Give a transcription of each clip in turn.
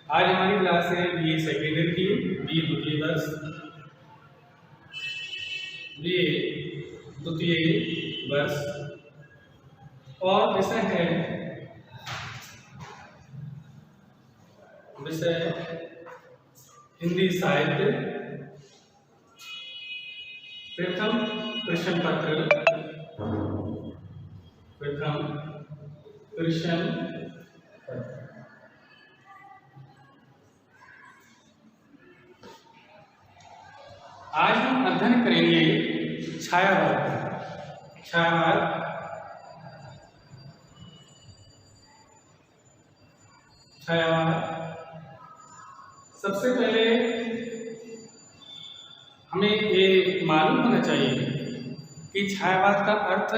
आज हमारी क्लास है बी सेकेंड ईयर की बी द्वितीय वर्ष बी द्वितीय वर्ष और विषय हिंदी साहित्य प्रथम प्रश्न पत्र आज हम अध्ययन करेंगे छायावाद सबसे पहले हमें ये मालूम होना चाहिए कि छायावाद का अर्थ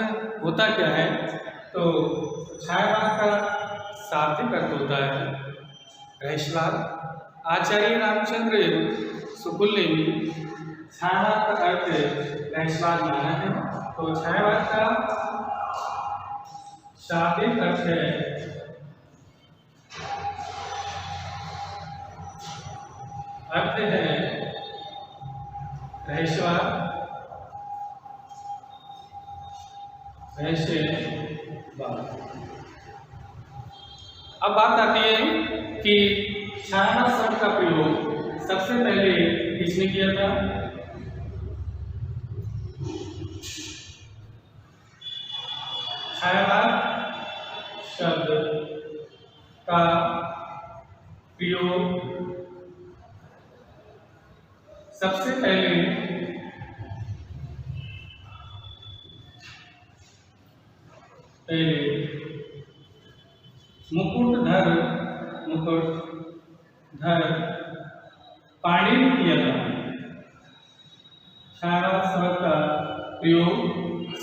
होता क्या है। तो छायावाद का शाब्दिक अर्थ होता है रहस्यवाद। आचार्य रामचंद्र शुक्ल ने भी छायावाद का अर्थ रहस्यवाद माना है। तो छायावाद का शाब्दिक अर्थ है रहस्यवाद। अब बात आती है कि छायावाद शब्द का प्रयोग सबसे पहले किसने किया था? छायावाद शब्द का प्रयोग सबसे पहले मुकुटधर पाणिनि ने किया था। छायावाद शब्द का प्रयोग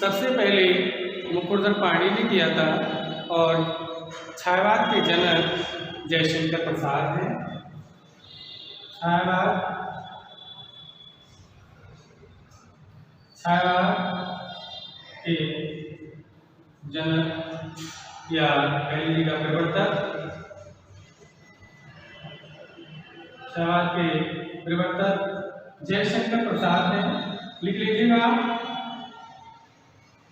सबसे पहले मुकुटधर पाणिनि ने किया था और छायावाद के जनक जयशंकर प्रसाद हैं। छायावाद के जनक या कह लीजिएगा प्रवर्तक, छायावाद के प्रवर्तक जयशंकर प्रसाद हैं। लिख लीजिएगा,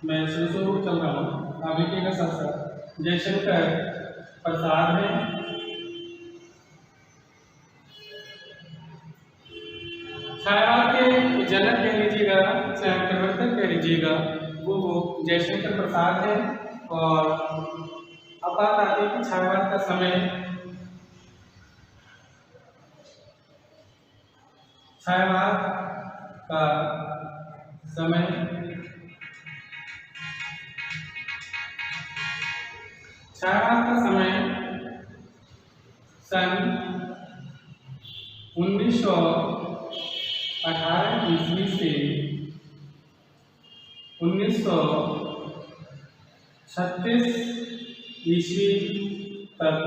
मैं शुरू चल रहा हूँ, आप लिखिएगा साथ साथ। जयशंकर प्रसाद हैं। छायावाद के जनक कह लीजिएगा, चाहे प्रवर्तक कह लीजिएगा, वो जयशंकर प्रसाद है। और अब बात आती है कि छायावाद का समय। छायावाद का समय सन 1918 ईस्वी से 1936 ईस्वी तक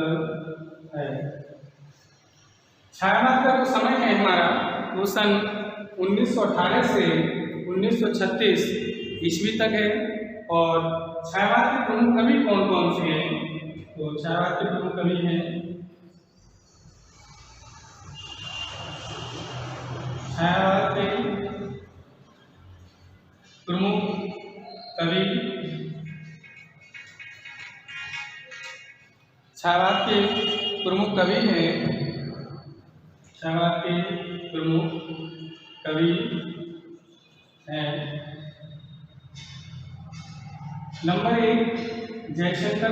है। छायावाद का जो समय है हमारा वो सन 1918 से 1936 ईस्वी तक है। और छायावाद के प्रमुख कवि कौन कौन से हैं? तो छायावाद के प्रमुख कवि हैं छायावाद के प्रमुख कवि हैं। छायावाद के प्रमुख कवि हैं नंबर 1 जयशंकर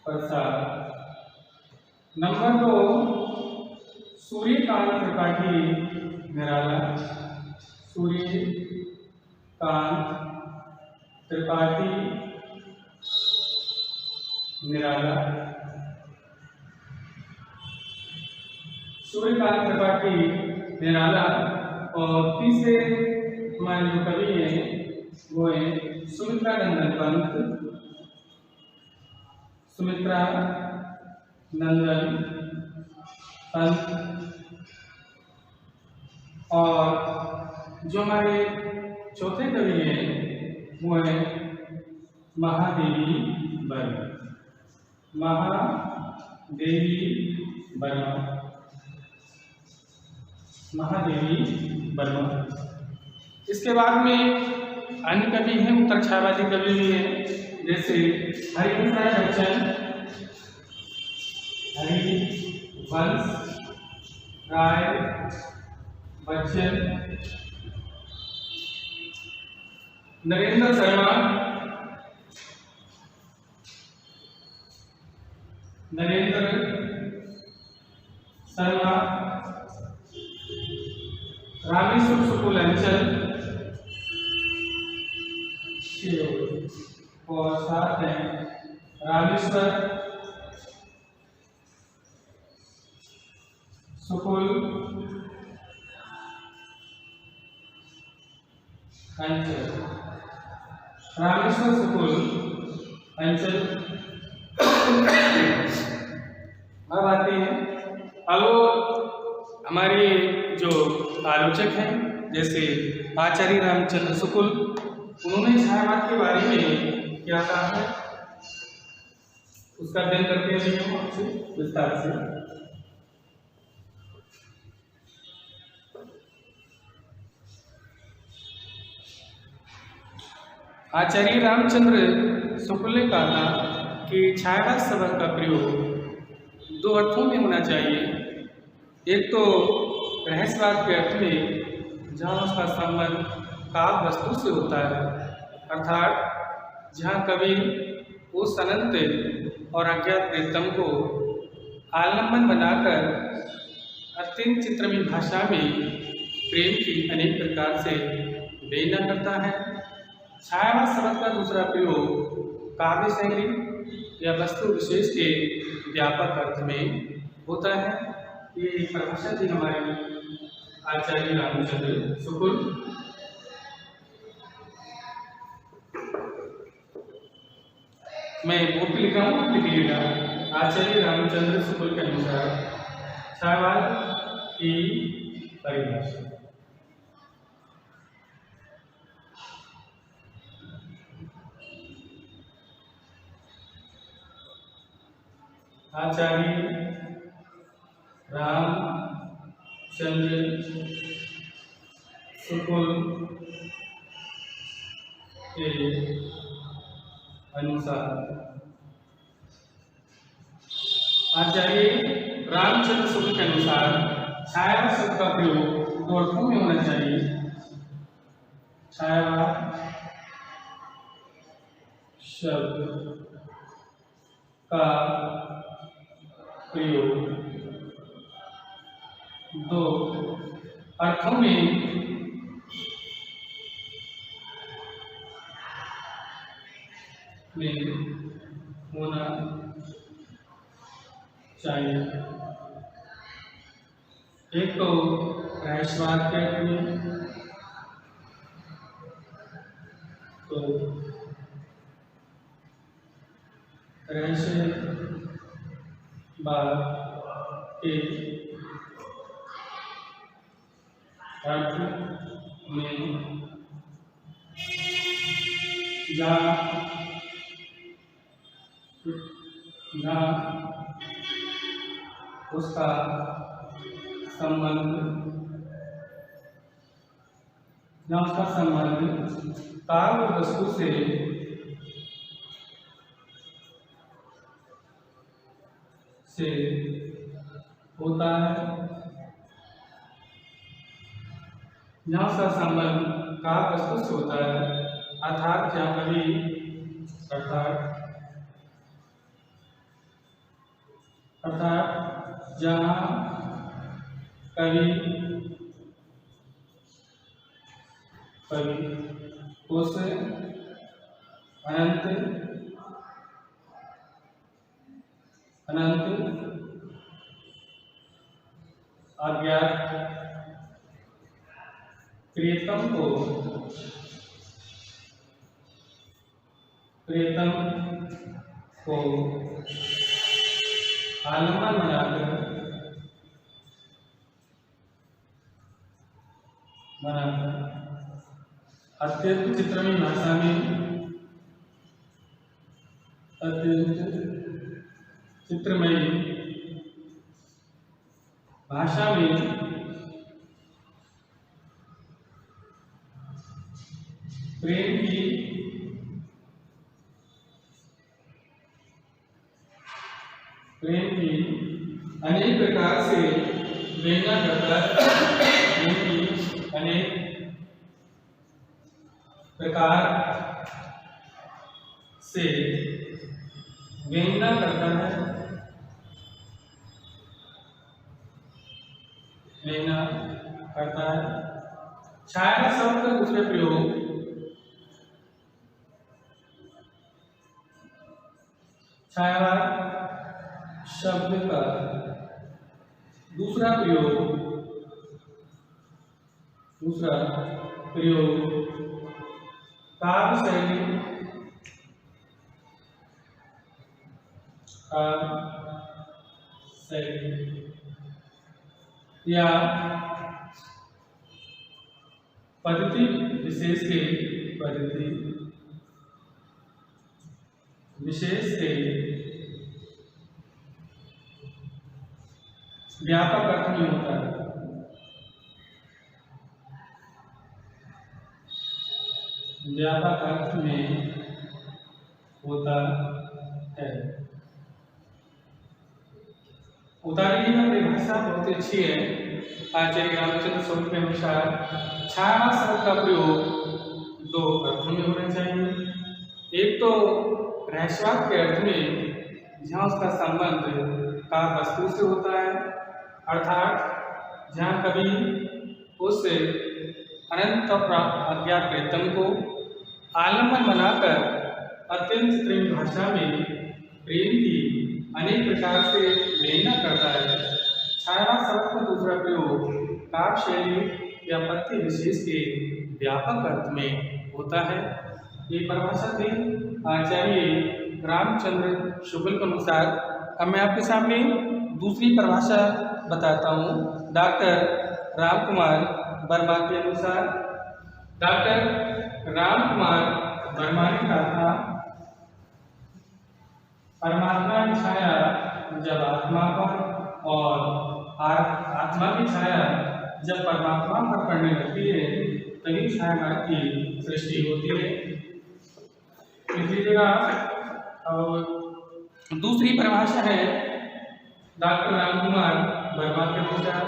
प्रसाद। नंबर 2 सूर्यकांत त्रिपाठी निराला। सूर्यकांत त्रिपाठी निराला। और तीसरे हमारे जो कवि हैं वो है सुमित्रा नंदन पंत। और जो हमारे चौथे कवि हैं वो है महादेवी वर्मा, महादेवी वर्मा, महादेवी वर्मा। इसके बाद में अन्य कवि हैं, उत्तर छायावादी कवि भी हैं, जैसे हरिवंश राय बच्चन, हरिवंश राय बच्चन, नरेंद्र शर्मा, नरेंद्र शर्मा, रामेश्वर शुक्ल अंचल और साथ हैं रामेश्वर शुक्ल अंचल, रामेश्वर शुक्ल अंचल। अब आते हैं हमारे जो आलोचक हैं, जैसे आचार्य रामचंद्र शुक्ल, उन्होंने छायावाद के बारे में क्या कहा है उसका अध्ययन करते हैं हम आपसे विस्तार से। आचार्य रामचंद्र शुक्ल ने कहा था कि छायावाद शब्द का प्रयोग दो अर्थों में होना चाहिए। एक तो रहस्यवाद के अर्थ में, जहाँ उसका संबंध काव्य वस्तु से होता है, अर्थात जहाँ कवि उस अनंत और अज्ञात प्रेतम को आलम्बन बनाकर अत्यंत चित्रमयी भाषा में प्रेम की अनेक प्रकार से बेना करता है। छायावाद शब्द का दूसरा प्रयोग काव्य शैली या वस्तु विशेष के व्यापक अर्थ में होता है। ये परिभाषा थी हमारे आचार्य रामचंद्र शुक्ल। मैं बुक लिख रहा हूँ, लिखिएगा। आचार्य रामचंद्र शुक्ल के अनुसार छायावाद की परिभाषा। आचार्य रामचंद्र शुक्ल के अनुसार, आचार्य रामचंद्र शुक्ल के अनुसार छायावाद शब्द का प्रयोग दो अर्थों में होना चाहिए। छायावाद शब्द का प्रयोग दो अर्थों में होना चाहिए। एक तो रहस्यवाद के अर्थ में, तो रहस्यवाद के अर्थ में जहाँ उसका संबंध काव्य वस्तु से होता है, जहाँ उसका संबंध काव्य वस्तु से होता है, अर्थात जहाँ कवि अर्थात जहाँ कवि उस अनंत अज्ञात प्रियतम को आलम्बन बनाकर अत्यंत चित्रमयी भाषा में अत्यंत चित्रमयी भाषा में प्रेम की अनेक प्रकार से वेदना करता है। प्रेम की अनेक प्रकार से वेदना करता है, वेदना करता है। छाया शब्द का दूसरे प्रयोग छायावाद शब्द का दूसरा प्रयोग काव्य शैली या पद्धति विशेष के व्यापक अर्थ में होता है। व्यापक अर्थ में होता है। उदाहरण की परिभाषा बहुत अच्छी है। आचार्य रामचंद्र स्वरूप के अनुसार छाया शब्द का प्रयोग दो अर्थों में होना चाहिए। एक तो रहस्यवाद के अर्थ में जहाँ उसका संबंध का वस्तु से होता है, अर्थात जहाँ कभी उस अनंत अज्ञात प्रीतम को आलम्बन बनाकर अत्यंत प्रेम भाषा में प्रेम की अनेक प्रकार से लेना करता है। छाया शब्द का दूसरा प्रयोग काव्य शैली या पद्धति विशेष के व्यापक अर्थ में होता है। ये परिभाषा थी आचार्य रामचंद्र शुक्ल के अनुसार। अब मैं आपके सामने दूसरी परिभाषा बताता हूँ डॉक्टर रामकुमार वर्मा के अनुसार। डॉक्टर रामकुमार वर्मा ने कहा था, परमात्मा की छाया जब आत्मा पर और आत्मा की छाया जब परमात्मा पर पड़ने लगती है तभी छायावाद की सृष्टि होती है। इसी तरह दूसरी परिभाषा है डॉक्टर रामकुमार वर्मा के अनुसार।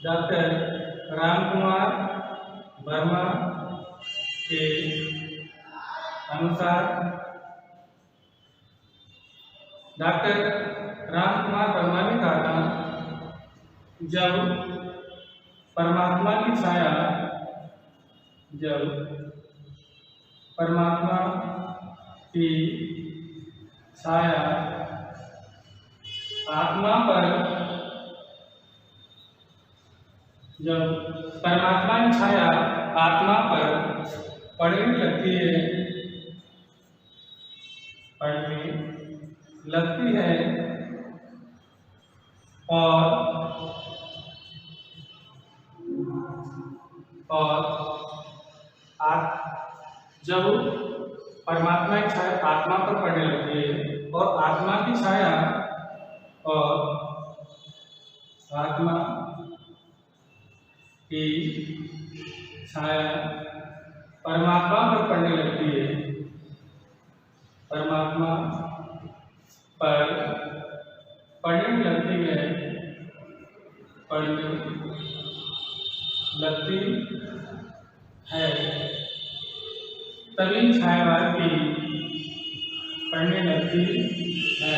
डॉक्टर रामकुमार वर्मा के अनुसार डॉक्टर रामकुमार वर्मा ने कहा था, जब परमात्मा की छाया आत्मा पर पड़ने लगती है और जब परमात्मा की छाया आत्मा पर पड़ने लगती है और आत्मा की छाया परमात्मा पर पड़ने लगती है, परमात्मा पर पड़ने लगती है तभी छायावाद की पड़ने लगती है,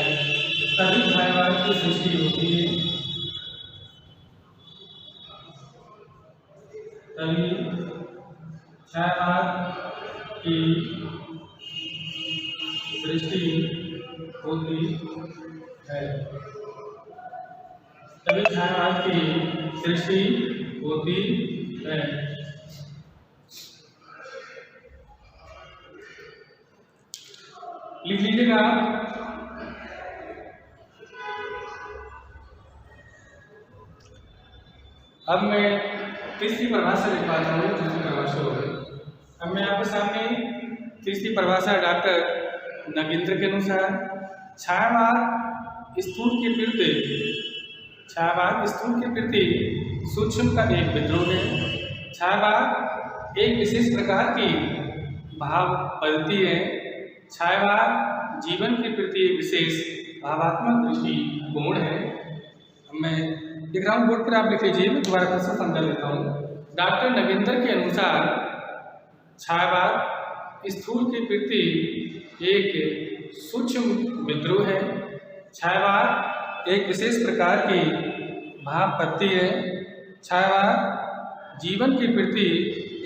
तभी छायावाद की सृष्टि होती है, तभी छायावाद की सृष्टि होती है, तभी छायावाद की सृष्टि होती है। लिख लीजिएगा। अब मैं तीसरी परिभाषा लिख पाता हूँ, दूसरी परिभाषा हो गई। अब मैं आपके सामने तीसरी परिभाषा डॉक्टर नगेंद्र के अनुसार छायावाद स्थूल के प्रति सूक्ष्म का एक विद्रोह है। छायावाद एक विशेष प्रकार की भाव पद्धति है। छायावाद जीवन के प्रति एक विशेष भावात्मक दृष्टिकोण है। मैं लिख रहा हूँ, बोर्ड पर आप लिख लीजिए, मैं दोबारा प्रश्न समझा देता हूँ। डॉक्टर नगेंद्र के अनुसार छायावाद स्थूल के प्रति एक सूक्ष्म विद्रोह है। छायावाद एक विशेष प्रकार की भाव पद्धति है। छायावाद जीवन के प्रति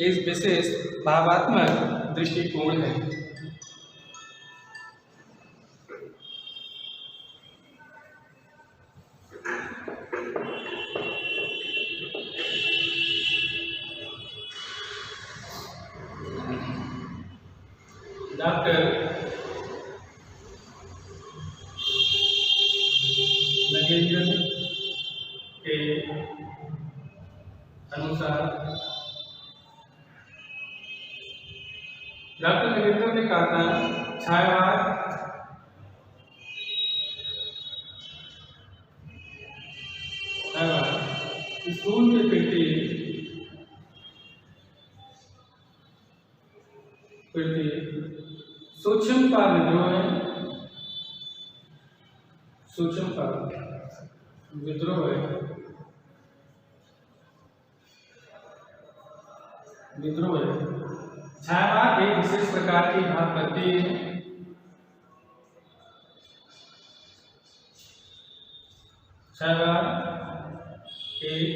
एक विशेष भावात्मक दृष्टिकोण है। डॉक्टर नगेंद्र के अनुसार डॉक्टर नगेंद्र ने कहा था छायावाद स्थूल के प्रति सूक्ष्म का विद्रोह है। सूक्ष्म का विद्रोह है। छायावाद एक विशेष प्रकार की भाव पद्धति है। छायावाद एक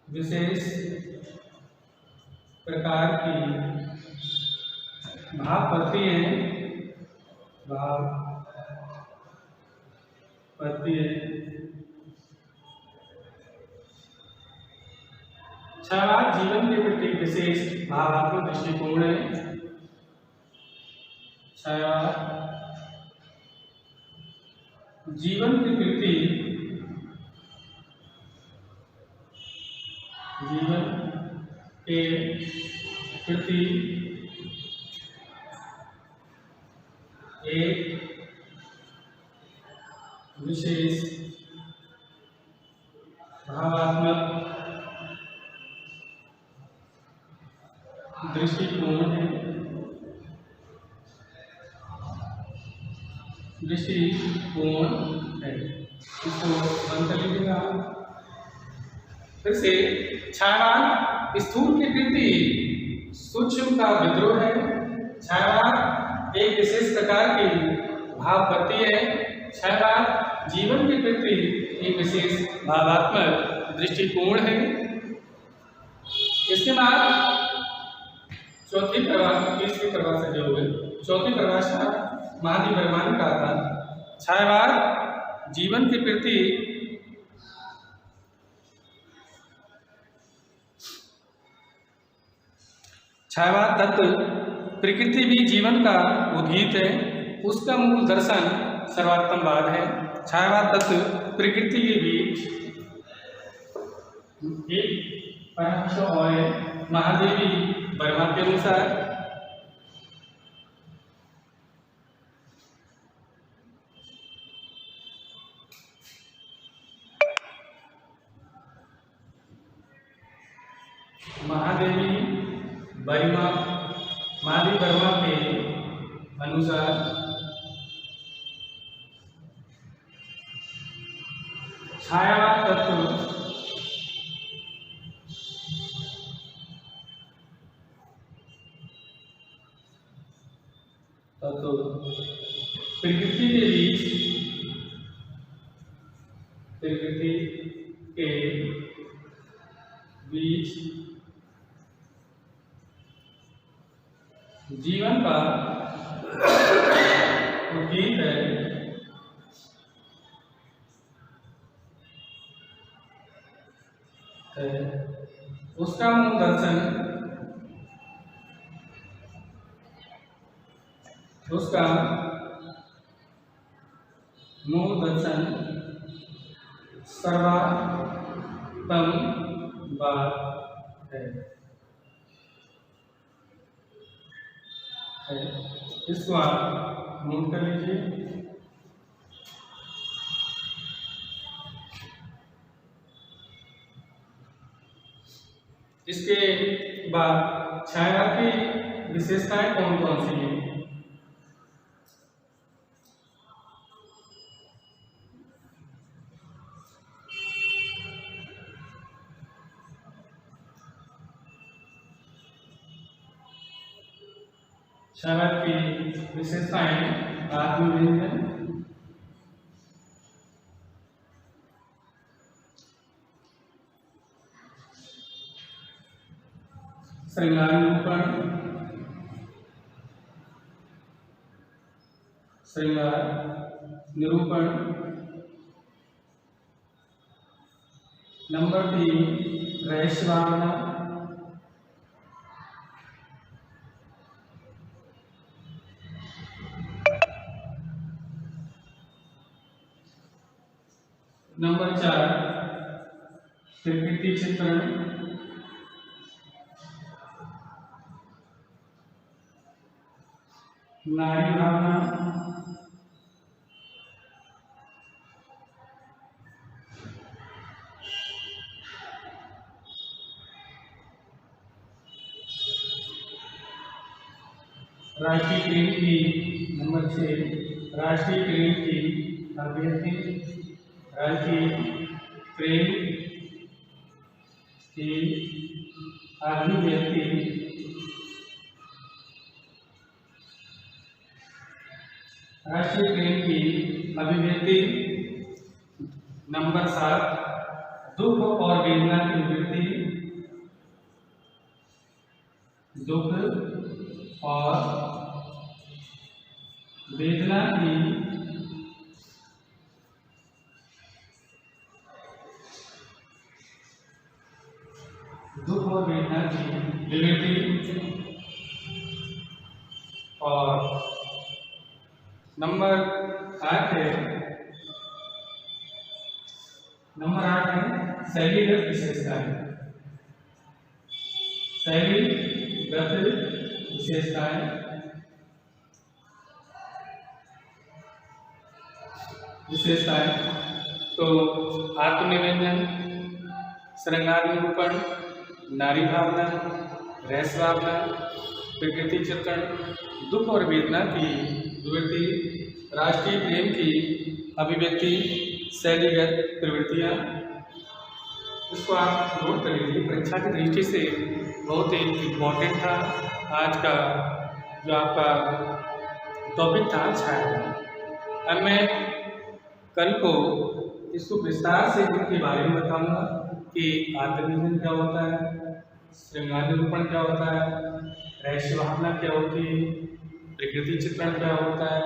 विशेष प्रकार की भाव पद्धति है। छायावाद जीवन के प्रति विशेष भावात्मक दृष्टिकोण है। छायावाद जीवन के प्रति एक विशेष भावात्मक दृष्टिकोण है। इसको बंद कर लीजिएगा। फिर से छायावाद स्थूल के प्रति सूक्ष्म का विद्रोह है। छायावाद एक विशेष प्रकार की भाव पद्धति है। छायावाद जीवन के प्रति एक विशेष भावात्मक दृष्टिकोण है। इसके बाद तीसरी परिभाषा जो है, चौथी परिभाषा महादेव वर्मा ने कहा था छायावाद जीवन के प्रति छायावाद तत्व प्रकृति भी जीवन का उद्गीत है। उसका मूल दर्शन सर्वात्मवाद है। छायावाद तत्व प्रकृति के बीच एक परामर्श और महादेवी वर्मा के अनुसार महादेवी वर्मा के अनुसार छायावाद तत्व प्रकृति के बीच जीवन का उद्गीत है। उसका मूल दर्शन सर्वात्मवाद है। है, इसको आप नोट कर लीजिए। इसके बाद छायावाद की विशेषताएं कौन कौन सी हैं? छायावाद की विशेषताएं आत्मविभेदन, श्रृंगार निरूपण, श्रृंगार निरूपण। नंबर 3 रहस्य भावना, नंबर 4 प्रकृति चित्रण, नारी भावना, राष्ट्रीय प्रेम की, नंबर 6 राष्ट्रीय प्रेम की अभिव्यक्ति, राष्ट्रीय प्रेम की अभिव्यक्ति, राष्ट्रीय प्रेम की अभिव्यक्ति। नंबर 7 दुख और वेदना की अभिव्यक्ति, दुख और वेदना की अभिव्यक्ति। और नंबर 8 है शैलीगत विशेषताएं, शैलीगत विशेषताएं। तो आत्मनिवेदन, श्रृंगार निरूपण, नारी भावना, रहस्य भावना, प्रकृति चित्रण, दुख और वेदना की अभिव्यक्ति, राष्ट्रीय प्रेम की अभिव्यक्ति, शैलीगत प्रवृत्तियाँ। इसको आप नोट कर लीजिए, परीक्षा की दृष्टि से बहुत ही इम्पोर्टेंट था आज का जो आपका टॉपिक था छायावाद। अब मैं कल को इसको विस्तार से इनके बारे में बताऊंगा कि आत्मनिवेदन क्या होता है, श्रृंगार निरूपण क्या होता है, रहस्य भावना क्या होती है, प्रकृति चित्रण क्या होता है,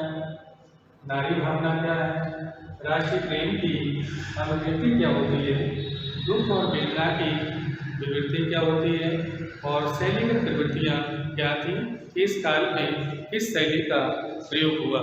नारी भावना क्या है, राष्ट्रीय प्रेम की अभिव्यक्ति क्या होती है, दुख और वेदना की प्रवृत्ति क्या होती है और शैलीगत प्रवृत्तियाँ क्या थी, किस काल में किस शैली का प्रयोग हुआ।